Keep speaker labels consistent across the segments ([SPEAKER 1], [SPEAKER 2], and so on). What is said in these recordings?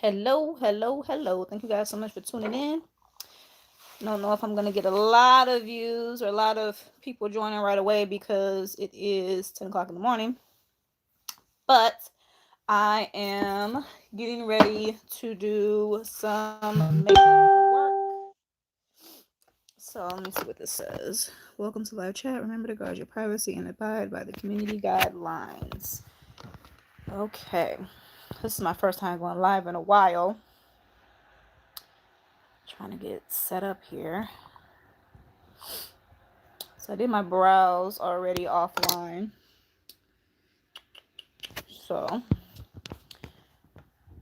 [SPEAKER 1] Hello, hello, hello. Thank you guys so much for tuning in. I don't know if I'm going to get a lot of views or a lot of people joining right away because it is 10 o'clock in the morning. But I am getting ready to do some makeup for work. So let me see what this says. Welcome to live chat. Remember to guard your privacy and abide by the community guidelines. Okay. This is my first time going live in a while. Trying to get set up here. So I did my brows already offline. So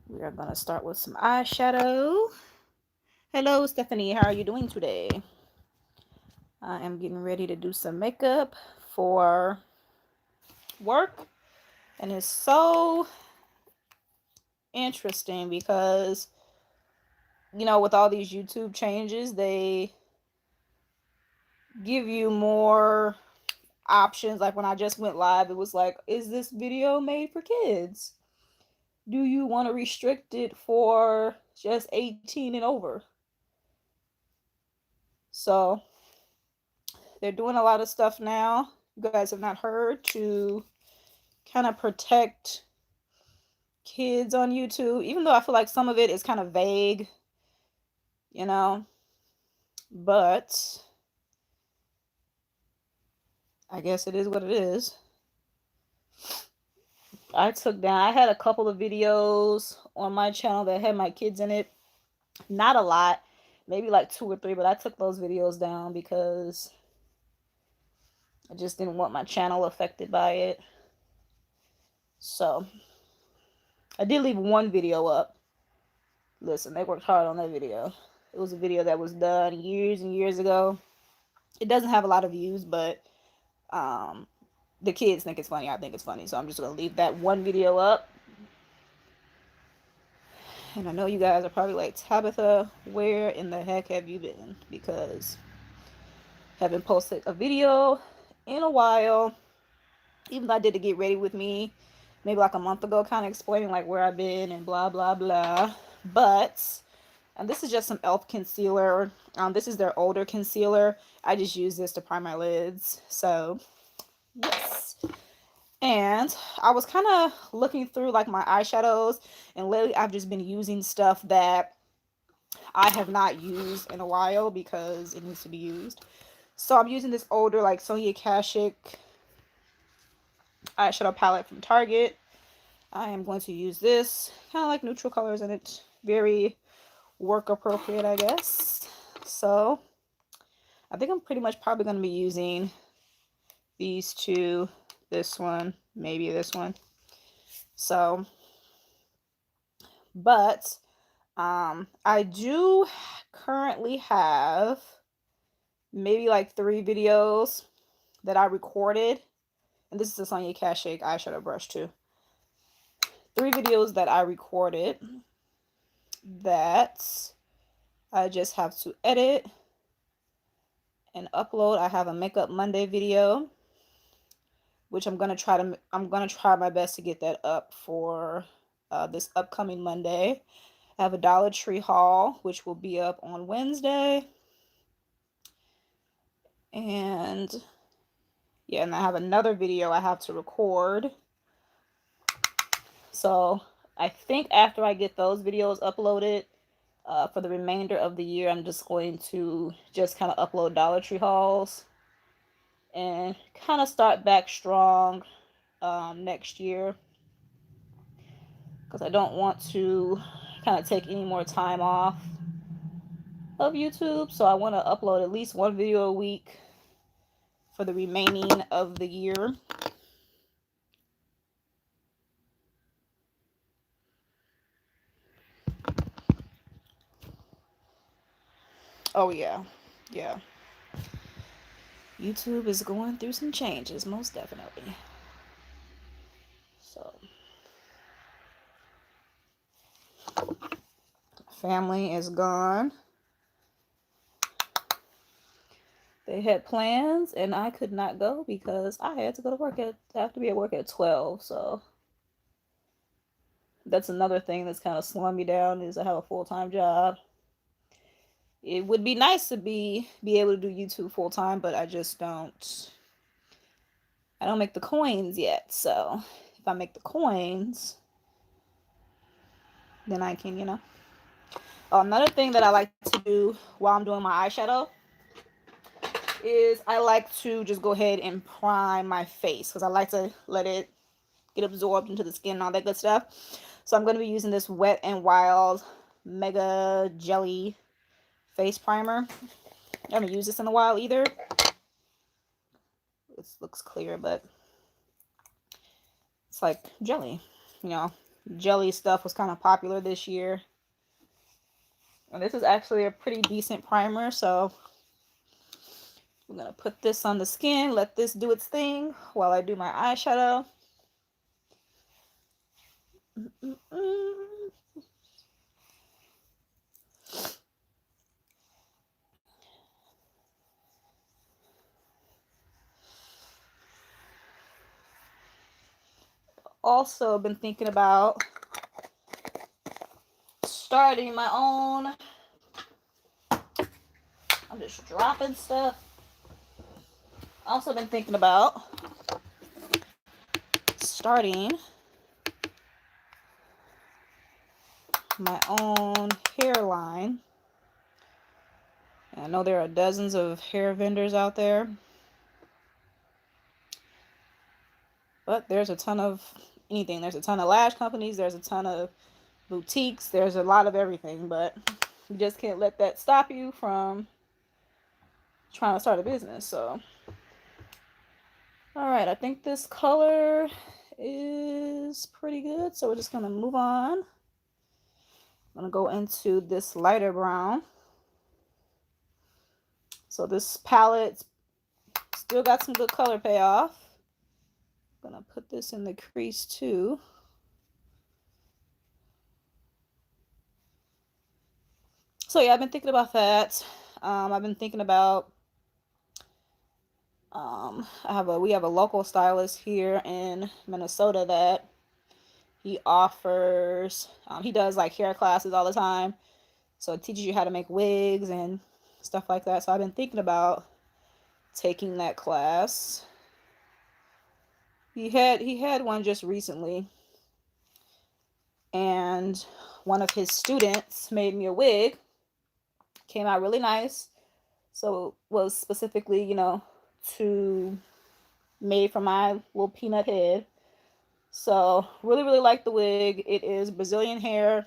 [SPEAKER 1] we are going to start with some eyeshadow. Hello, Stephanie. How are you doing today? I am getting ready to do some makeup for work. And it's so interesting because, you know, with all these YouTube changes, they give you more options. Like when I just went live, it was like, is this video made for kids? Do you want to restrict it for just 18 and over? So they're doing a lot of stuff now. You guys have not heard, to kind of protect kids on YouTube, even though I feel like some of it is kind of vague, you know, but I guess it is what it is. I had a couple of videos on my channel that had my kids in it. Not a lot, maybe like 2 or 3, but I took those videos down because I just didn't want my channel affected by it. So I did leave one video up. Listen, they worked hard on that video. It was a video that was done years and years ago. It doesn't have a lot of views, but the kids think it's funny. I think it's funny. So I'm just going to leave that one video up. And I know you guys are probably like, Tabitha, where in the heck have you been? Because I haven't posted a video in a while. Even though I did a get ready with me maybe like a month ago, kind of explaining like where I've been and blah, blah, blah. But this is just some e.l.f. concealer. This is their older concealer. I just use this to prime my lids. So, yes. And I was kind of looking through like my eyeshadows. And lately I've just been using stuff that I have not used in a while because it needs to be used. So I'm using this older like Sonia Kashuk eyeshadow palette from Target. I am going to use this. Kind of like neutral colors in it. Very work appropriate, I guess. So I think I'm pretty much probably going to be using these two, this one, maybe this one. So, but I do currently have maybe like 3 videos that I recorded, and this is the Sonia Kashuk eyeshadow brush too. 3 videos that I recorded that I just have to edit and upload. I have a Makeup Monday video, which I'm gonna try my best to get that up for this upcoming Monday. I have a Dollar Tree haul, which will be up on Wednesday. And yeah, and I have another video I have to record. So I think after I get those videos uploaded, for the remainder of the year, I'm just going to just kind of upload Dollar Tree hauls and kind of start back strong next year, because I don't want to kind of take any more time off of YouTube. So I want to upload at least 1 video a week for the remaining of the year. Oh yeah, yeah. YouTube is going through some changes, most definitely. So family is gone. They had plans and I could not go because I had to go to work I have to be at work at 12. So That's another thing that's kind of slowing me down, is I have a full-time job. It would be nice to be able to do YouTube full-time, but I just don't. I don't make the coins yet. So if I make the coins, then I can, you know. Another thing that I like to do while I'm doing my eyeshadow is I like to just go ahead and prime my face, because I like to let it get absorbed into the skin and all that good stuff. So I'm going to be using this Wet n Wild Mega Jelly Face Primer. I haven't used this in a while either. It looks clear, but it's like jelly. You know, jelly stuff was kind of popular this year. And this is actually a pretty decent primer, so I'm going to put this on the skin, let this do its thing while I do my eyeshadow. Also been thinking about starting my own. I'm just dropping stuff. Also been thinking about starting my own hairline. I know there are dozens of hair vendors out there, but there's a ton of anything. There's a ton of lash companies, there's a ton of boutiques, there's a lot of everything, but you just can't let that stop you from trying to start a business. So all right, I think this color is pretty good, so we're just gonna move on. I'm gonna go into this lighter brown. So this palette still got some good color payoff. I'm gonna put this in the crease too. So yeah, I've been thinking about that. I've been thinking about we have a local stylist here in Minnesota that he offers he does like hair classes all the time, so it teaches you how to make wigs and stuff like that. So I've been thinking about taking that class. He had one just recently, and one of his students made me a wig. Came out really nice. So it was specifically, you know, made for my little peanut head. So really like the wig. It is Brazilian hair.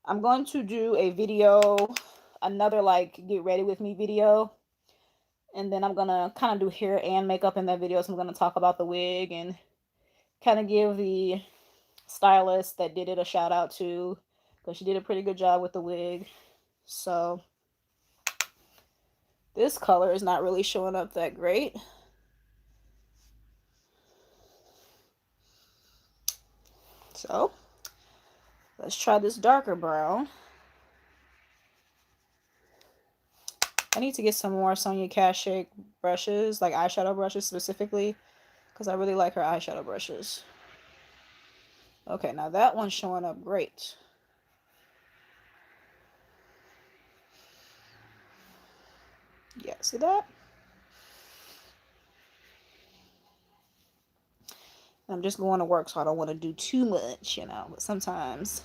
[SPEAKER 1] I'm going to do a video, another like get ready with me video, and then I'm gonna kind of do hair and makeup in that video. So I'm gonna talk about the wig and kind of give the stylist that did it a shout out too, because she did a pretty good job with the wig. So this color is not really showing up that great. So let's try this darker brown. I need to get some more Sonia Kashuk brushes, like eyeshadow brushes specifically, because I really like her eyeshadow brushes. Okay, now that one's showing up great. Yeah, see that? I'm just going to work, so I don't want to do too much, you know, but sometimes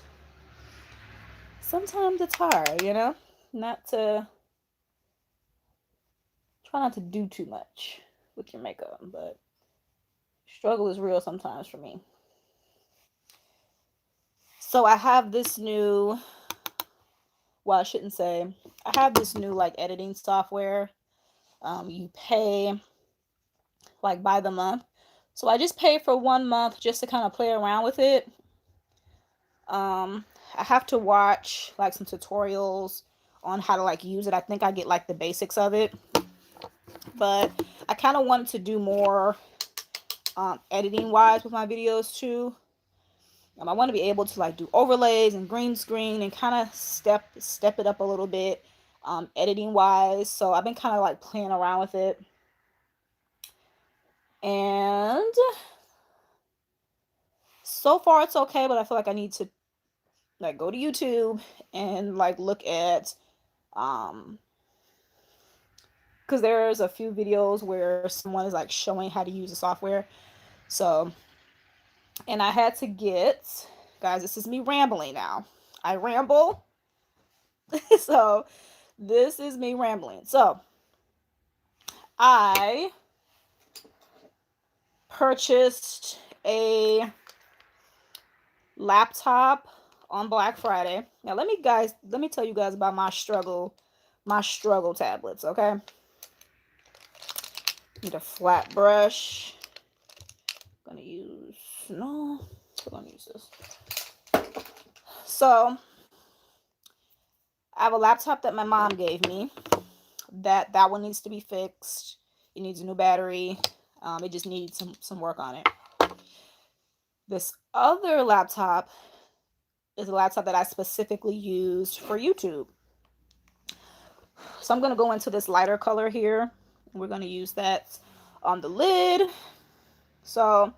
[SPEAKER 1] it's hard, you know, try not to do too much with your makeup, but struggle is real sometimes for me. So I have this new, well, I shouldn't say, I have this new like editing software. You pay like by the month. So I just paid for 1 month just to kind of play around with it. I have to watch like some tutorials on how to like use it. I think I get like the basics of it, but I kind of wanted to do more editing wise with my videos too. I want to be able to like do overlays and green screen and kind of step it up a little bit editing wise. So I've been kind of like playing around with it. And so far it's okay, but I feel like I need to like go to YouTube and like look at because there's a few videos where someone is like showing how to use the software. So, and I had to get, guys, this is me rambling now. I ramble. So this is me rambling. So I purchased a laptop on Black Friday. Now let me tell you guys about my struggle tablets, okay? Need a flat brush. I'm gonna use, no, we're gonna use this. So I have a laptop that my mom gave me. That one needs to be fixed. It needs a new battery. It just needs some work on it. This other laptop is a laptop that I specifically used for YouTube. So I'm going to go into this lighter color here. We're going to use that on the lid. So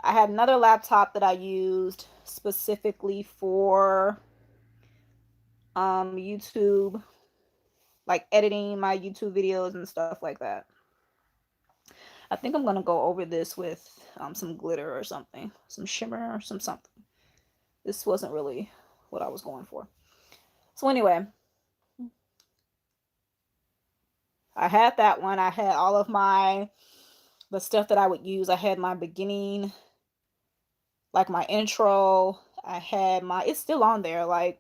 [SPEAKER 1] I had another laptop that I used specifically for YouTube, like editing my YouTube videos and stuff like that. I think I'm going to go over this with some glitter or something, some shimmer or something. This wasn't really what I was going for. So anyway, I had that one. I had all of the stuff that I would use. I had my beginning, like my intro. I had it's still on there, like,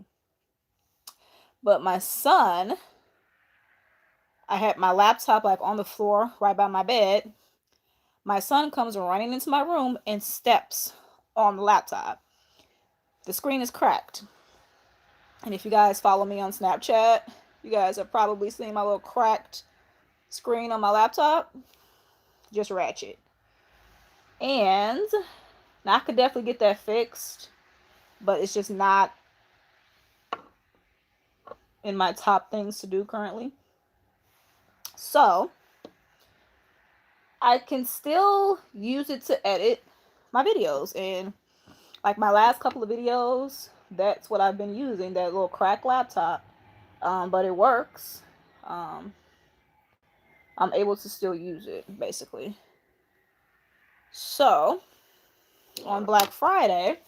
[SPEAKER 1] but my son, I had my laptop like on the floor right by my bed. My son comes running into my room and steps on the laptop. The screen is cracked. And if you guys follow me on Snapchat, you guys have probably seen my little cracked screen on my laptop. Just ratchet. And now I could definitely get that fixed, but it's just not in my top things to do currently. So I can still use it to edit my videos. And like my last couple of videos, that's what I've been using, that little cracked laptop. But it works. I'm able to still use it, basically. So on Black Friday,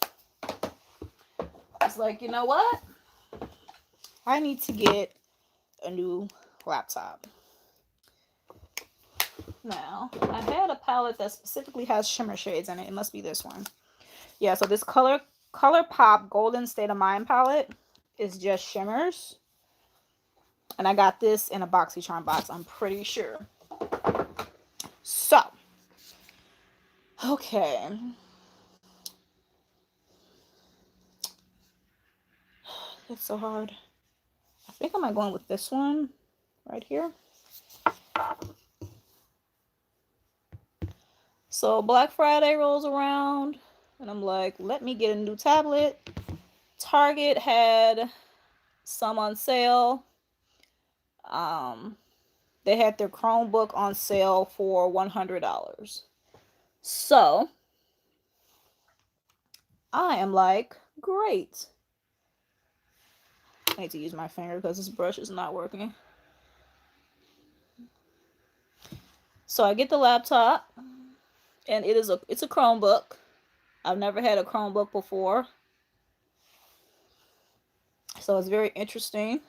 [SPEAKER 1] it's like, you know what? I need to get a new laptop. Now, I had a palette that specifically has shimmer shades in it. It must be this one. Yeah, so this ColourPop Golden State of Mind palette is just shimmers. And I got this in a BoxyCharm box, I'm pretty sure. So, okay. It's so hard. I think I might go in with this one right here. So Black Friday rolls around and I'm like, let me get a new tablet. Target had some on sale. They had their Chromebook on sale for $100. So I am like, great. I need to use my finger because this brush is not working. So I get the laptop, and it's a Chromebook. I've never had a Chromebook before, so it's very interesting.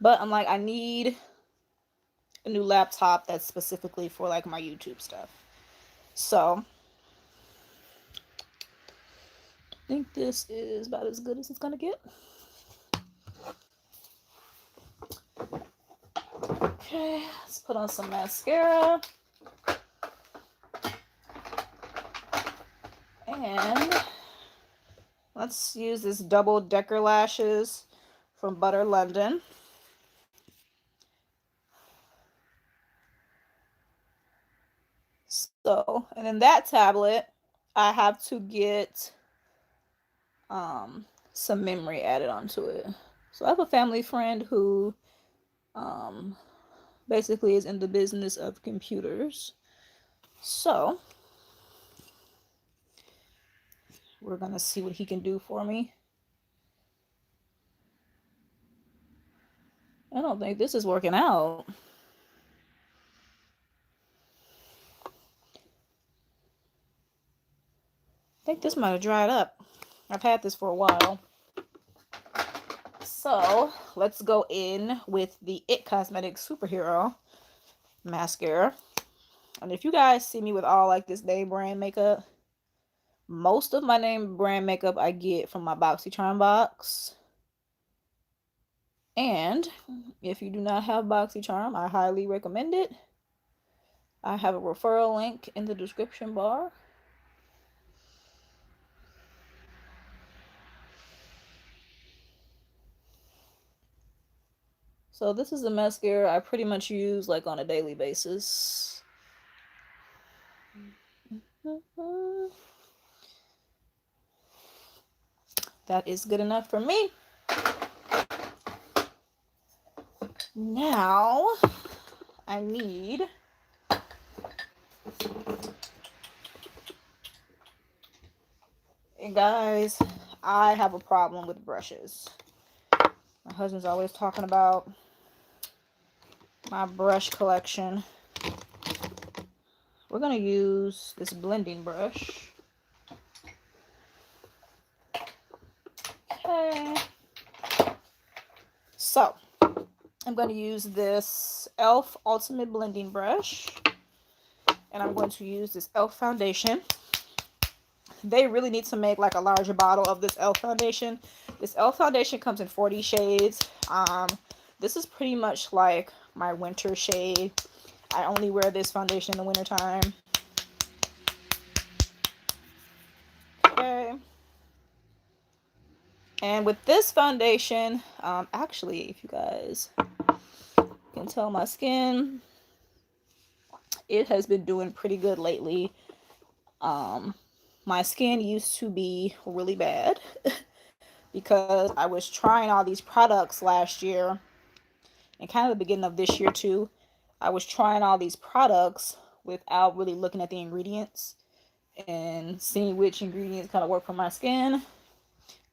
[SPEAKER 1] But I'm like, I need a new laptop that's specifically for like my YouTube stuff. So I think this is about as good as it's gonna get. Okay, let's put on some mascara. And let's use this double decker lashes from Butter London. So, and in that tablet, I have to get some memory added onto it. So I have a family friend who basically is in the business of computers. So we're gonna see what he can do for me. I don't think this is working out. I think this might have dried up. I've had this for a while. So let's go in with the It Cosmetics Superhero mascara. And if you guys see me with all like this name brand makeup, most of my name brand makeup I get from my BoxyCharm box. And if you do not have BoxyCharm, I highly recommend it. I have a referral link in the description bar. So this is a mascara I pretty much use like on a daily basis. That is good enough for me. Now I need guys, I have a problem with brushes. My husband's always talking about my brush collection. We're gonna use this blending brush. Okay. So I'm going to use this e.l.f. Ultimate Blending Brush. And I'm going to use this e.l.f. foundation. They really need to make like a larger bottle of this e.l.f. foundation. This e.l.f. foundation comes in 40 shades. This is pretty much like my winter shade. I only wear this foundation in the wintertime. Okay. And with this foundation, actually, if you guys can tell my skin, it has been doing pretty good lately. My skin used to be really bad because I was trying all these products last year and kind of the beginning of this year too. I was trying all these products without really looking at the ingredients and seeing which ingredients kind of work for my skin.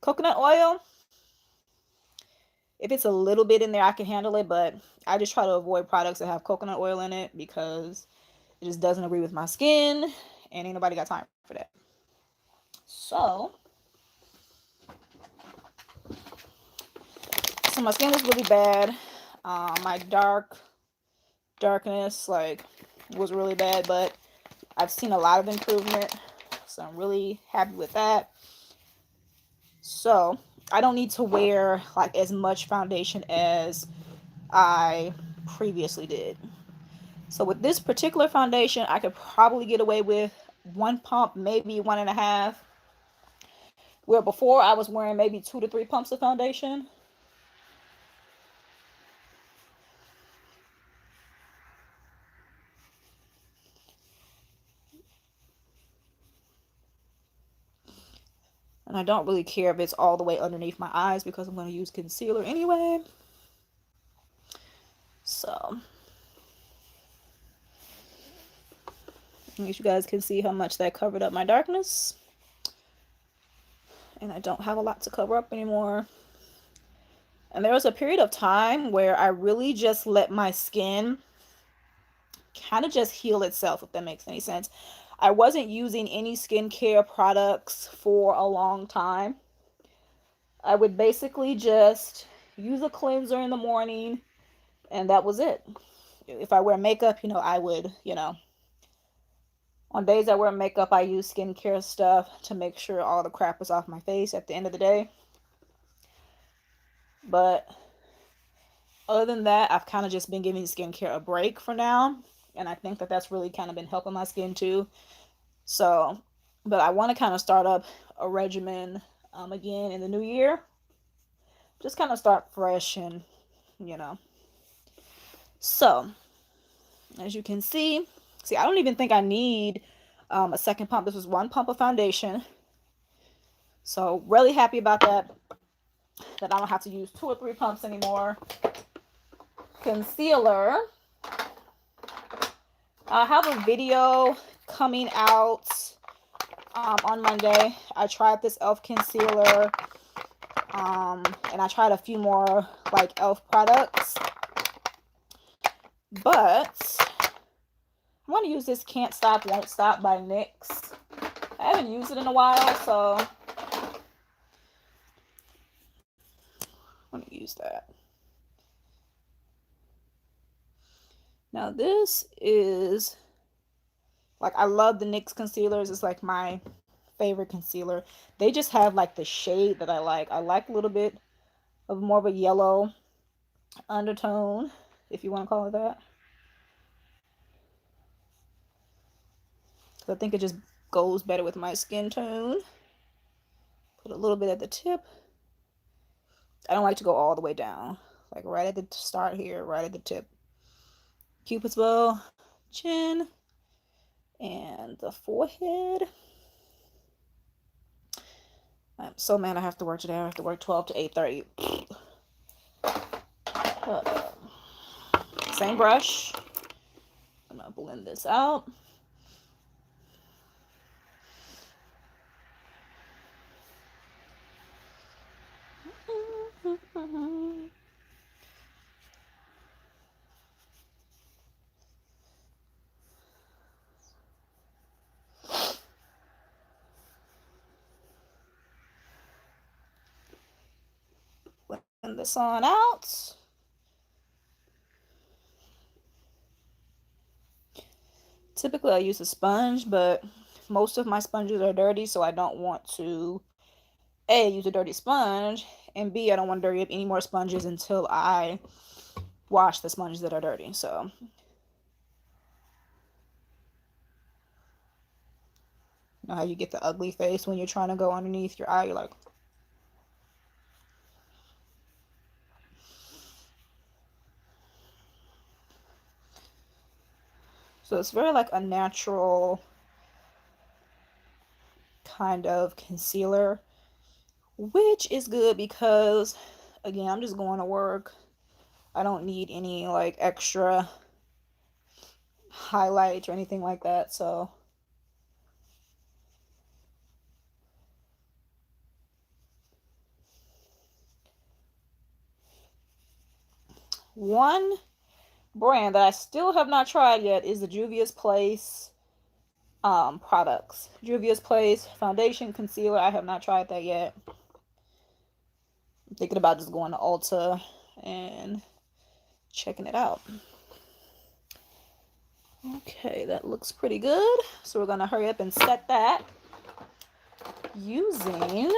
[SPEAKER 1] Coconut oil, if it's a little bit in there, I can handle it, but I just try to avoid products that have coconut oil in it because it just doesn't agree with my skin and ain't nobody got time for that. So my skin was really bad. My darkness like was really bad, but I've seen a lot of improvement, so I'm really happy with that. So I don't need to wear like as much foundation as I previously did. So with this particular foundation, I could probably get away with one pump, maybe 1.5. Where before I was wearing maybe 2 to 3 pumps of foundation. And I don't really care if it's all the way underneath my eyes because I'm going to use concealer anyway. So, I guess you guys can see how much that covered up my darkness. And I don't have a lot to cover up anymore. And there was a period of time where I really just let my skin kind of just heal itself, if that makes any sense. I wasn't using any skincare products for a long time. I would basically just use a cleanser in the morning, and that was it. If I wear makeup, I would, on days I wear makeup, I use skincare stuff to make sure all the crap is off my face at the end of the day. But other than that, I've kind of just been giving skincare a break for now. And I think that that's really kind of been helping my skin too. So, but I want to kind of start up a regimen again in the new year. Just kind of start fresh and, So, as you can see, I don't even think I need a second pump. This was 1 pump of foundation. So, really happy about that I don't have to use 2 or 3 pumps anymore. Concealer. I have a video coming out on Monday. I tried this e.l.f. concealer. And I tried a few more like e.l.f. products. But I'm going to use this Can't Stop, Won't Stop by NYX. I haven't used it in a while, so I'm going to use that. Now this is, like, I love the NYX concealers. It's like my favorite concealer. They just have like the shade that I like. I like a little bit of more of a yellow undertone, if you want to call it that. I think it just goes better with my skin tone. Put a little bit at the tip. I don't like to go all the way down. Like right at the start here, right at the tip. Cupid's bow, chin, and the forehead. I'm so mad I have to work today. I have to work 12 to 8:30. Same brush. I'm gonna blend this out. Blend this on out. Typically I use a sponge, but most of my sponges are dirty, so I don't want to A, use a dirty sponge, and B, I don't want to dirty up any more sponges until I wash the sponges that are dirty. So you know how you get the ugly face when you're trying to go underneath your eye? You're like, so it's very like a natural kind of concealer, which is good because, again, I'm just going to work. I don't need any like extra highlights or anything like that. So one brand that I still have not tried yet is the Juvia's Place products. Juvia's Place foundation, concealer. I have not tried that yet. I'm thinking about just going to Ulta and checking it out. Okay, that looks pretty good. So we're gonna hurry up and set that using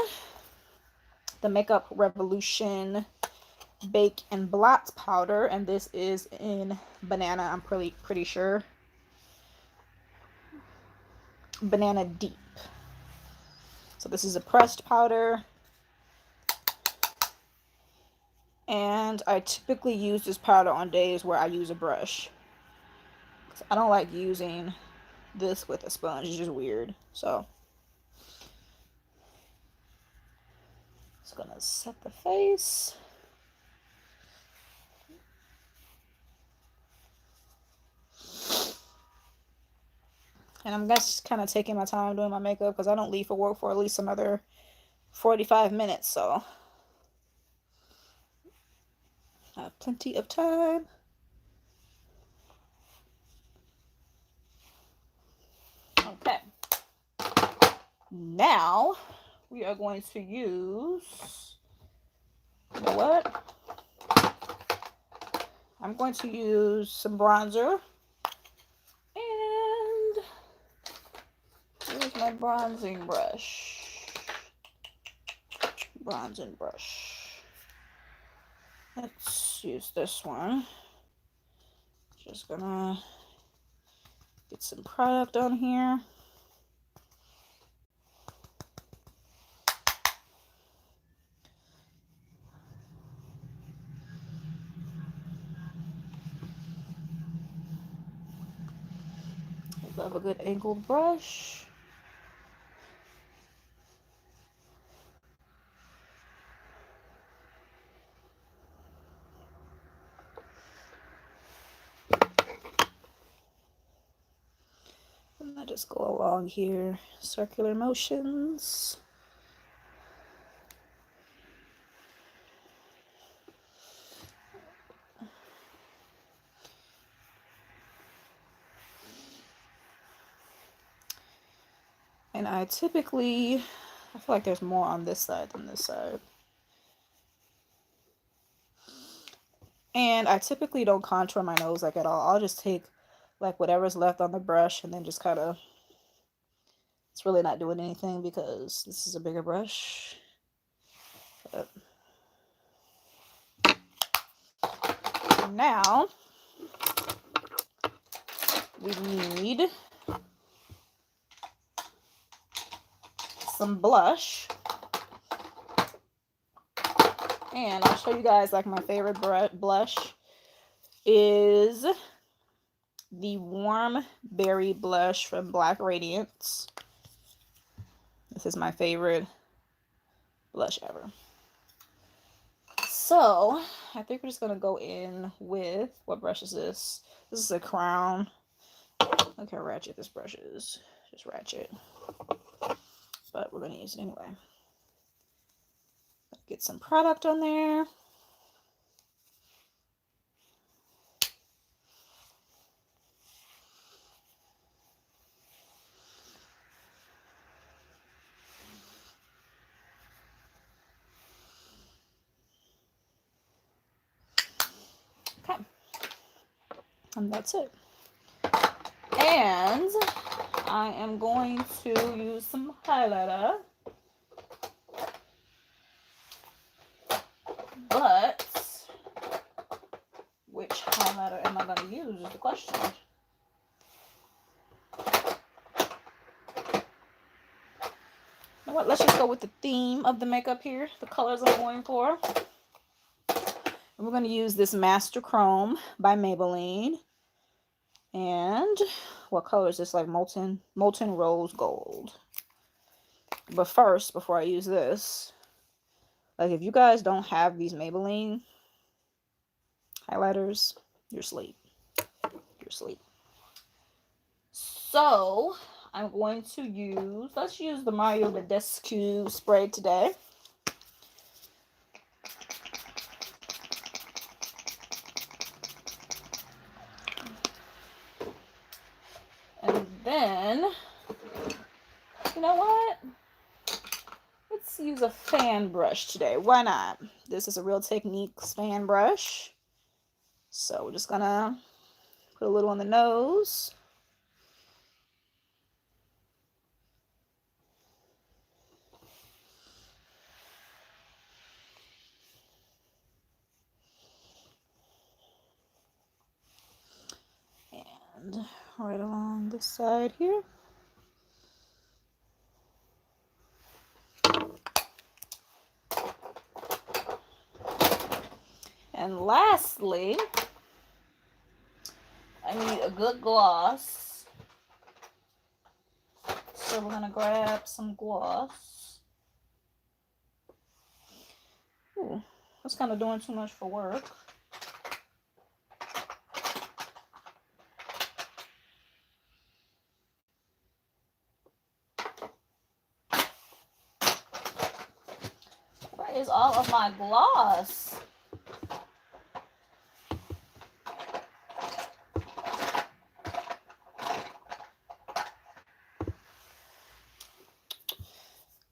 [SPEAKER 1] the Makeup Revolution Bake and Blot powder, and this is in Banana. I'm pretty sure. Banana Deep. So this is a pressed powder, and I typically use this powder on days where I use a brush. I don't like using this with a sponge. It's just weird. So it's gonna set the face. And I'm just kind of taking my time doing my makeup because I don't leave for work for at least another 45 minutes. So I have plenty of time. Okay. Now we are going to use, you know what? I'm going to use some bronzer. And here's my bronzing brush. Bronzing brush. Let's use this one. Just gonna get some product on here. I love a good angled brush. I just go along here, circular motions. And I feel like there's more on this side than this side. And I typically don't contour my nose like at all. I'll just take like whatever's left on the brush and then just kind of, it's really not doing anything because this is a bigger brush. But now we need some blush. And I'll show you guys like my favorite blush is the Warm Berry Blush from Black Radiance. This is my favorite blush ever. So I think we're just gonna go in with, what brush is this? This is a Crown. Look how ratchet this brush is. Just ratchet. But we're gonna use it anyway. Get some product on there. Okay. And that's it. And I am going to use some highlighter. But which highlighter am I going to use is the question. You know what? Let's just go with the theme of the makeup here. The colors I'm going for. And we're going to use this Master Chrome by Maybelline. And what color is this? Like molten rose gold. But first, before I use this, like if you guys don't have these Maybelline highlighters, you're asleep. You're asleep. So I'm going to use, let's use the Mario Badescu spray today. And then, you know what? Let's use a fan brush today. Why not? This is a Real Techniques fan brush. So we're just gonna put a little on the nose. And right along this side here. And lastly, I need a good gloss. So we're gonna grab some gloss. Ooh, that's kind of doing too much for work. Where is all of my gloss?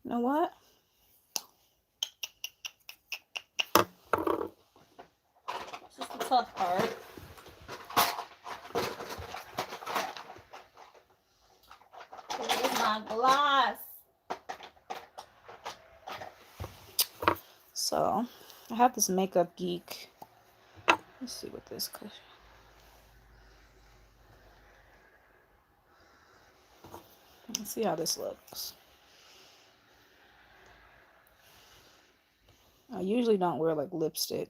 [SPEAKER 1] You know what? This is the tough part. Where is my gloss? So, I have this Makeup Geek. Let's see what this could. Let's see how this looks. I usually don't wear like lipstick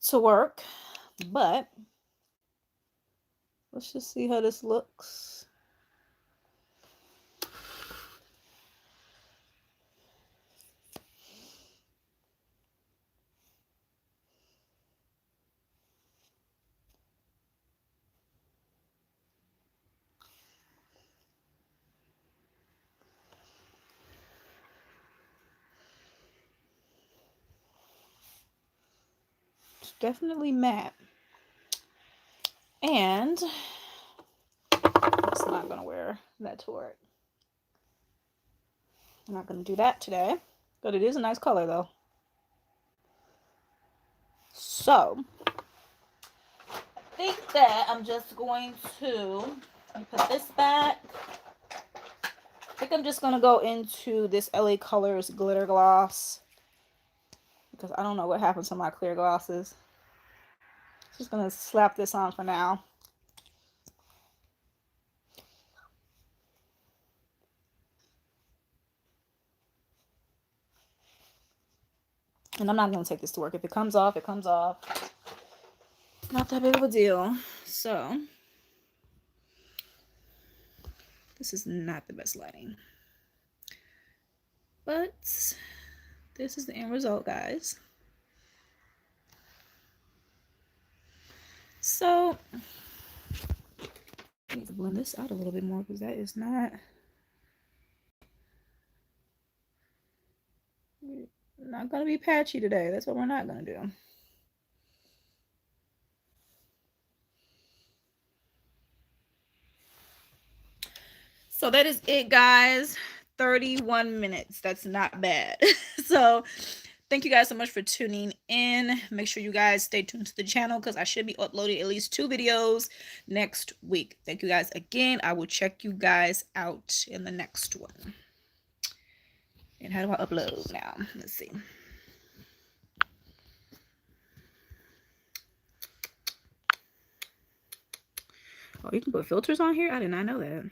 [SPEAKER 1] to work, but let's just see how this looks. definitely matte. And I'm just not gonna wear that to work. I'm not gonna do that today, but it is a nice color though. So I think that I'm just going to put this back. I think I'm just gonna go into this LA Colors glitter gloss because I don't know what happened to my clear glosses. Just gonna slap this on for now. And I'm not gonna take this to work. If it comes off, it comes off. Not that big of a deal. So this is not the best lighting, but this is the end result, guys. So I need to blend this out a little bit more because that is not gonna be patchy today. That's what we're not gonna do. So that is it, guys. 31 minutes. That's not bad. So thank you guys so much for tuning in. Make sure you guys stay tuned to the channel because I should be uploading at least 2 videos next week. Thank you guys again. I will check you guys out in the next one. And how do I upload now? Let's see. Oh, you can put filters on here? I did not know that.